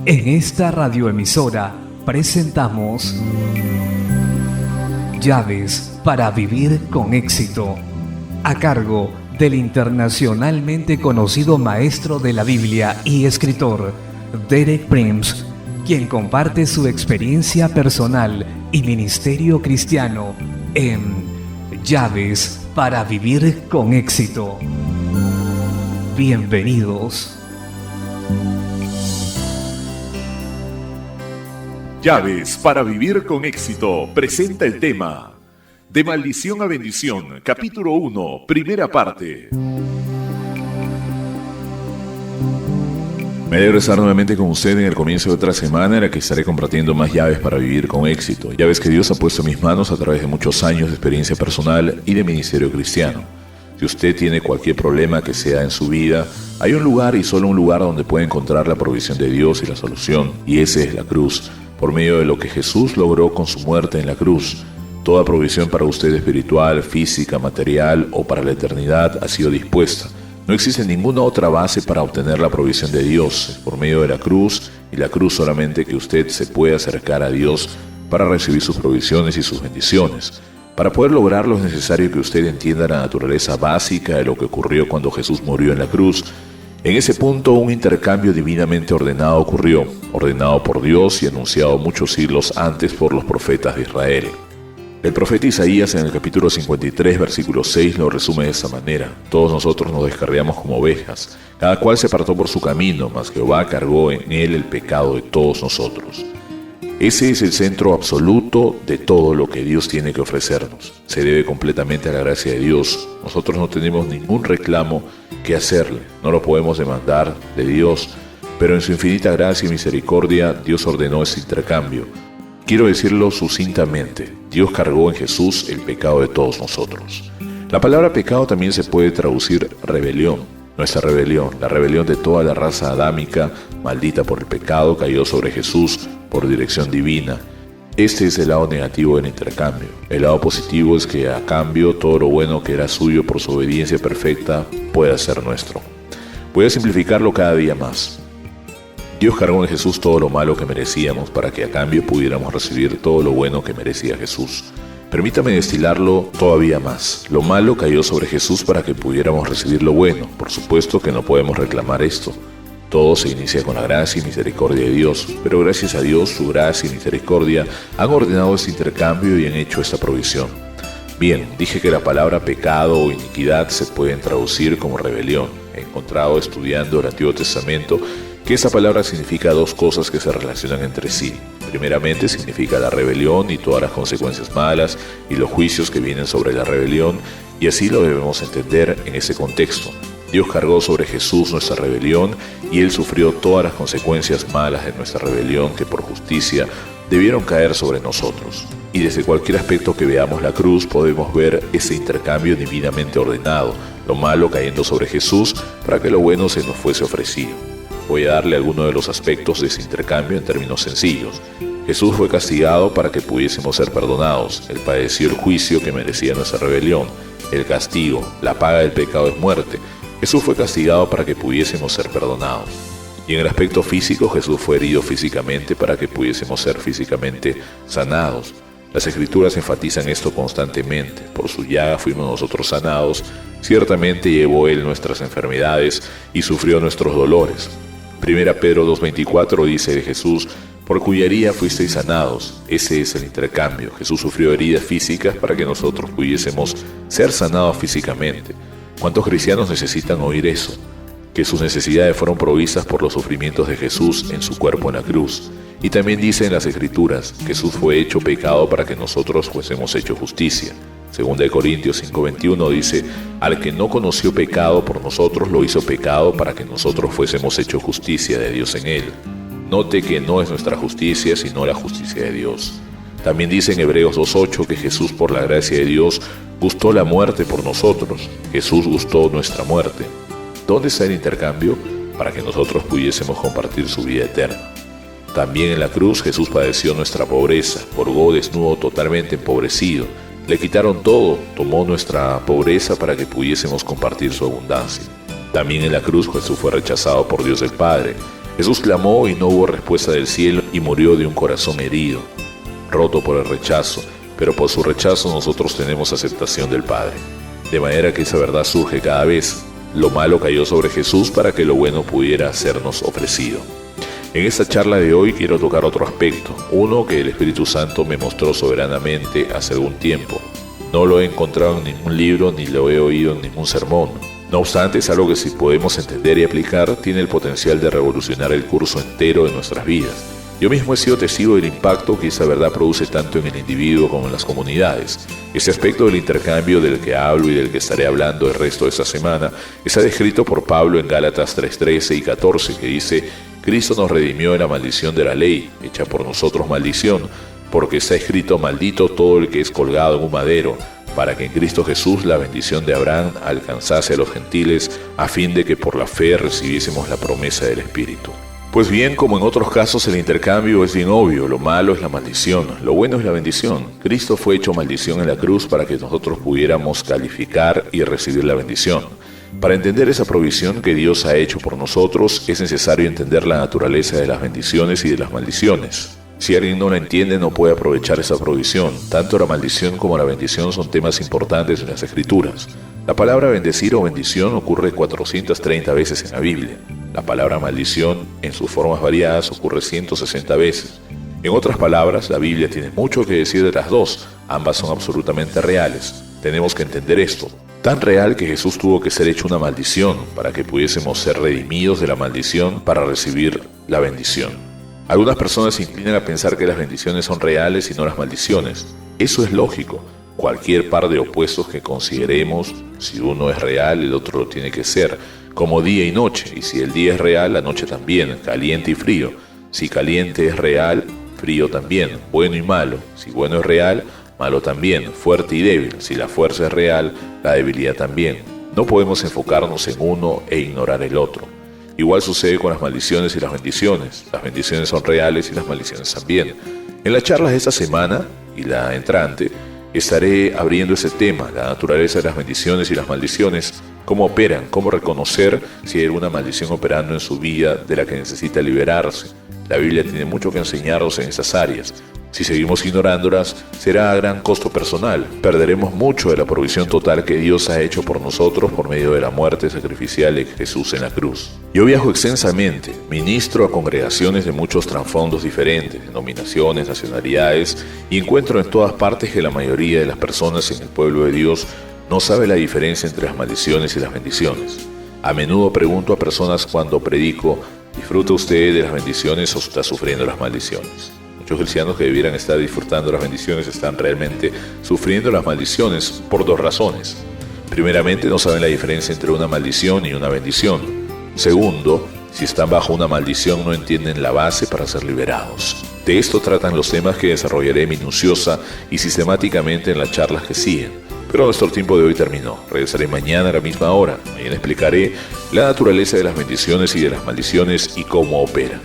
En esta radioemisora presentamos Llaves para vivir con éxito, a cargo del internacionalmente conocido maestro de la Biblia y escritor Derek Prince, quien comparte su experiencia personal y ministerio cristiano en Llaves para vivir con éxito. Bienvenidos. Llaves para vivir con éxito presenta el tema De maldición a bendición, capítulo 1, primera parte. Me alegro estar nuevamente con usted en el comienzo de otra semana en la que estaré compartiendo más llaves para vivir con éxito. Llaves que Dios ha puesto en mis manos a través de muchos años de experiencia personal y de ministerio cristiano. Si usted tiene cualquier problema que sea en su vida, hay un lugar y solo un lugar donde puede encontrar la provisión de Dios y la solución, y ese es la cruz. Por medio de lo que Jesús logró con su muerte en la cruz, toda provisión para usted espiritual, física, material o para la eternidad ha sido dispuesta. No existe ninguna otra base para obtener la provisión de Dios por medio de la cruz, y la cruz solamente que usted se puede acercar a Dios para recibir sus provisiones y sus bendiciones. Para poder lograrlo es necesario que usted entienda la naturaleza básica de lo que ocurrió cuando Jesús murió en la cruz. En ese punto un intercambio divinamente ordenado ocurrió, ordenado por Dios y anunciado muchos siglos antes por los profetas de Israel. El profeta Isaías en el capítulo 53, versículo 6 lo resume de esta manera: todos nosotros nos descarriamos como ovejas, cada cual se apartó por su camino, mas Jehová cargó en él el pecado de todos nosotros. Ese es el centro absoluto de todo lo que Dios tiene que ofrecernos. Se debe completamente a la gracia de Dios. Nosotros no tenemos ningún reclamo que hacerle, no lo podemos demandar de Dios, pero en su infinita gracia y misericordia Dios ordenó ese intercambio. Quiero decirlo sucintamente: Dios cargó en Jesús el pecado de todos nosotros. La palabra pecado también se puede traducir rebelión. Nuestra rebelión, la rebelión de toda la raza adámica, maldita por el pecado, cayó sobre Jesús por dirección divina. Este es el lado negativo del intercambio. El lado positivo es que a cambio todo lo bueno que era suyo por su obediencia perfecta pueda ser nuestro. Voy a simplificarlo cada día más. Dios cargó en Jesús todo lo malo que merecíamos para que a cambio pudiéramos recibir todo lo bueno que merecía Jesús. Permítame destilarlo todavía más. Lo malo cayó sobre Jesús para que pudiéramos recibir lo bueno. Por supuesto que no podemos reclamar esto. Todo se inicia con la gracia y misericordia de Dios, pero gracias a Dios, su gracia y misericordia han ordenado este intercambio y han hecho esta provisión. Bien, dije que la palabra pecado o iniquidad se pueden traducir como rebelión. He encontrado estudiando el Antiguo Testamento que esa palabra significa dos cosas que se relacionan entre sí. Primeramente significa la rebelión y todas las consecuencias malas y los juicios que vienen sobre la rebelión, y así lo debemos entender en ese contexto. Dios cargó sobre Jesús nuestra rebelión y Él sufrió todas las consecuencias malas de nuestra rebelión que por justicia debieron caer sobre nosotros. Y desde cualquier aspecto que veamos la cruz podemos ver ese intercambio divinamente ordenado, lo malo cayendo sobre Jesús para que lo bueno se nos fuese ofrecido. Voy a darle algunos de los aspectos de ese intercambio en términos sencillos. Jesús fue castigado para que pudiésemos ser perdonados. Él padeció el juicio que merecía nuestra rebelión, el castigo, la paga del pecado es muerte. Jesús fue castigado para que pudiésemos ser perdonados. Y en el aspecto físico, Jesús fue herido físicamente para que pudiésemos ser físicamente sanados. Las Escrituras enfatizan esto constantemente. Por su llaga fuimos nosotros sanados. Ciertamente llevó Él nuestras enfermedades y sufrió nuestros dolores. 1 Pedro 2:24 dice de Jesús: por cuya herida fuisteis sanados. Ese es el intercambio. Jesús sufrió heridas físicas para que nosotros pudiésemos ser sanados físicamente. ¿Cuántos cristianos necesitan oír eso? Que sus necesidades fueron provistas por los sufrimientos de Jesús en su cuerpo en la cruz. Y también dice en las Escrituras: Jesús fue hecho pecado para que nosotros fuésemos hecho justicia. 2 Corintios 5:21 dice: al que no conoció pecado por nosotros lo hizo pecado para que nosotros fuésemos hecho justicia de Dios en él. Note que no es nuestra justicia sino la justicia de Dios. También dice en Hebreos 2:8 que Jesús, por la gracia de Dios, gustó la muerte por nosotros. Jesús gustó nuestra muerte. ¿Dónde está el intercambio? Para que nosotros pudiésemos compartir su vida eterna. También en la cruz Jesús padeció nuestra pobreza, colgó desnudo totalmente empobrecido. Le quitaron todo, tomó nuestra pobreza para que pudiésemos compartir su abundancia. También en la cruz Jesús fue rechazado por Dios el Padre. Jesús clamó y no hubo respuesta del cielo y murió de un corazón herido, roto por el rechazo, pero por su rechazo nosotros tenemos aceptación del Padre. De manera que esa verdad surge cada vez. Lo malo cayó sobre Jesús para que lo bueno pudiera sernos ofrecido. En esta charla de hoy quiero tocar otro aspecto, uno que el Espíritu Santo me mostró soberanamente hace algún tiempo. No lo he encontrado en ningún libro ni lo he oído en ningún sermón. No obstante, es algo que si podemos entender y aplicar, tiene el potencial de revolucionar el curso entero de nuestras vidas. Yo mismo he sido testigo del impacto que esa verdad produce tanto en el individuo como en las comunidades. Ese aspecto del intercambio del que hablo y del que estaré hablando el resto de esta semana está descrito por Pablo en Gálatas 3:13 y 14, que dice: Cristo nos redimió de la maldición de la ley, hecha por nosotros maldición, porque está escrito: maldito todo el que es colgado en un madero, para que en Cristo Jesús la bendición de Abraham alcanzase a los gentiles, a fin de que por la fe recibiésemos la promesa del Espíritu. Pues bien, como en otros casos, el intercambio es bien obvio. Lo malo es la maldición, lo bueno es la bendición. Cristo fue hecho maldición en la cruz para que nosotros pudiéramos calificar y recibir la bendición. Para entender esa provisión que Dios ha hecho por nosotros, es necesario entender la naturaleza de las bendiciones y de las maldiciones. Si alguien no la entiende, no puede aprovechar esa provisión. Tanto la maldición como la bendición son temas importantes en las Escrituras. La palabra bendecir o bendición ocurre 430 veces en la Biblia. La palabra maldición, en sus formas variadas, ocurre 160 veces. En otras palabras, la Biblia tiene mucho que decir de las dos. Ambas son absolutamente reales. Tenemos que entender esto. Tan real que Jesús tuvo que ser hecho una maldición para que pudiésemos ser redimidos de la maldición para recibir la bendición. Algunas personas se inclinan a pensar que las bendiciones son reales y no las maldiciones. Eso es lógico. Cualquier par de opuestos que consideremos, si uno es real, el otro lo tiene que ser, como día y noche, y si el día es real, la noche también, caliente y frío. Si caliente es real, frío también, bueno y malo. Si bueno es real, malo también, fuerte y débil. Si la fuerza es real, la debilidad también. No podemos enfocarnos en uno e ignorar el otro. Igual sucede con las maldiciones y las bendiciones. Las bendiciones son reales y las maldiciones también. En las charlas de esta semana y la entrante, estaré abriendo ese tema, la naturaleza de las bendiciones y las maldiciones, cómo operan, cómo reconocer si hay alguna maldición operando en su vida de la que necesita liberarse. La Biblia tiene mucho que enseñarnos en esas áreas. Si seguimos ignorándolas, será a gran costo personal. Perderemos mucho de la provisión total que Dios ha hecho por nosotros por medio de la muerte sacrificial de Jesús en la cruz. Yo viajo extensamente, ministro a congregaciones de muchos trasfondos diferentes, denominaciones, nacionalidades, y encuentro en todas partes que la mayoría de las personas en el pueblo de Dios no sabe la diferencia entre las maldiciones y las bendiciones. A menudo pregunto a personas cuando predico: ¿disfruta usted de las bendiciones o está sufriendo las maldiciones? Muchos cristianos que debieran estar disfrutando las bendiciones están realmente sufriendo las maldiciones por dos razones. Primeramente, no saben la diferencia entre una maldición y una bendición. Segundo, si están bajo una maldición no entienden la base para ser liberados. De esto tratan los temas que desarrollaré minuciosa y sistemáticamente en las charlas que siguen. Pero nuestro tiempo de hoy terminó. Regresaré mañana a la misma hora. Mañana explicaré la naturaleza de las bendiciones y de las maldiciones y cómo operan.